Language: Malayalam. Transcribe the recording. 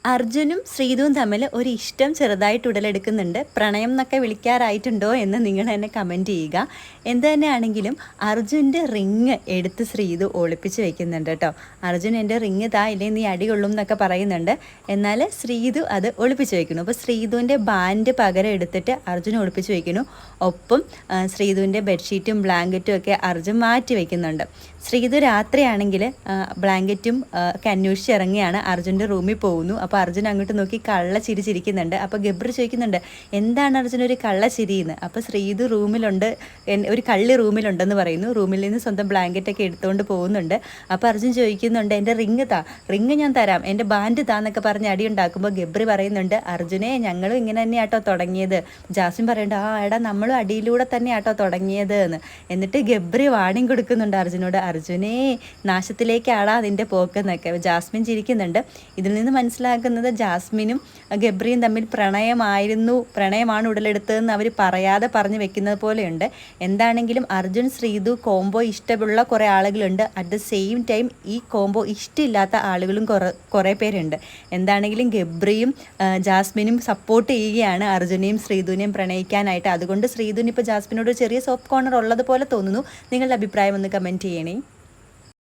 അർജുനും ശ്രീതുവും തമ്മിൽ ഒരു ഇഷ്ടം ചെറുതായിട്ട് ഉടലെടുക്കുന്നുണ്ട്. പ്രണയം എന്നൊക്കെ വിളിക്കാറായിട്ടുണ്ടോ എന്ന് നിങ്ങൾ എന്നെ കമൻറ്റ് ചെയ്യുക. എന്ത് തന്നെയാണെങ്കിലും അർജുൻ്റെ റിങ് എടുത്ത് ശ്രീതു ഒളിപ്പിച്ച് വെക്കുന്നുണ്ട് കേട്ടോ. അർജുൻ എൻ്റെ റിങ് താ, ഇല്ലേ നീ അടി കൊള്ളും എന്നൊക്കെ പറയുന്നുണ്ട്. എന്നാൽ ശ്രീതു അത് ഒളിപ്പിച്ച് വെക്കുന്നു. അപ്പോൾ ശ്രീതുവിൻ്റെ ബാൻഡ് പകരം എടുത്തിട്ട് അർജുൻ ഒളിപ്പിച്ച് വെക്കുന്നു. ഒപ്പം ശ്രീതുവിൻ്റെ ബെഡ്ഷീറ്റും ബ്ലാങ്കറ്റും ഒക്കെ അർജുൻ മാറ്റി വയ്ക്കുന്നുണ്ട്. ശ്രീതു രാത്രിയാണെങ്കിൽ ബ്ലാങ്കറ്റും ഒക്കെ അന്വേഷിച്ച് ഇറങ്ങിയാണ് അർജുൻ്റെ റൂമിൽ പോകുന്നു. അപ്പോൾ അർജുൻ അങ്ങോട്ട് നോക്കി കള്ള ചിരി ചിരിക്കുന്നുണ്ട്. അപ്പോൾ ഗബ്രി ചോദിക്കുന്നുണ്ട് എന്താണ് അർജുൻ ഒരു കള്ള ചിരിയെന്ന്. അപ്പോൾ ശ്രീതു റൂമിലുണ്ട്, ഒരു കള്ളി റൂമിലുണ്ടെന്ന് പറയുന്നു. റൂമിൽ നിന്ന് സ്വന്തം ബ്ലാങ്കറ്റൊക്കെ എടുത്തുകൊണ്ട് പോകുന്നുണ്ട്. അപ്പോൾ അർജുൻ ചോദിക്കുന്നുണ്ട് എൻ്റെ റിങ് താ, റിങ് ഞാൻ തരാം, എൻ്റെ ബാൻഡ് താ എന്നൊക്കെ പറഞ്ഞ് അടി ഉണ്ടാക്കുമ്പോൾ ഗബ്രി പറയുന്നുണ്ട് അർജുനെ ഞങ്ങളും ഇങ്ങനെ തന്നെയാട്ടോ തുടങ്ങിയത്. ജാസ്മിൻ പറയുന്നുണ്ട് എടാ നമ്മളും അടിയിലൂടെ തന്നെയാട്ടോ തുടങ്ങിയത് എന്ന്. എന്നിട്ട് ഗബ്രി വാണിംഗ് കൊടുക്കുന്നുണ്ട് അർജുനോട്, അർജുനെ നാശത്തിലേക്കാടാ അതിൻ്റെ പോക്കെന്നൊക്കെ. ജാസ്മിൻ ചിരിക്കുന്നുണ്ട്. ഇതിൽ നിന്ന് മനസ്സിലാക്കുന്നത് ജാസ്മിനും ഗബ്രിയും തമ്മിൽ പ്രണയമാണ് ഉടലെടുത്തതെന്ന് അവർ പറയാതെ പറഞ്ഞു വെക്കുന്നത് പോലെയുണ്ട്. എന്താണെങ്കിലും അർജുൻ ശ്രീതു കോംബോ ഇഷ്ടമുള്ള കുറേ ആളുകളുണ്ട്. അറ്റ് ദ സെയിം ടൈം ഈ കോംബോ ഇഷ്ടമില്ലാത്ത ആളുകളും കുറേ പേരുണ്ട്. എന്താണെങ്കിലും ഗബ്രിയും ജാസ്മിനും സപ്പോർട്ട് ചെയ്യുകയാണ് അർജുനെയും ശ്രീതുവിനെയും പ്രണയിക്കാനായിട്ട്. അതുകൊണ്ട് ശ്രീതുവിന് ഇപ്പോൾ ജാസ്മിനോട് ചെറിയ സോഫ്റ്റ് കോർണർ ഉള്ളതുപോലെ തോന്നുന്നു. നിങ്ങളുടെ അഭിപ്രായം ഒന്ന് കമൻറ്റ് ചെയ്യണേ.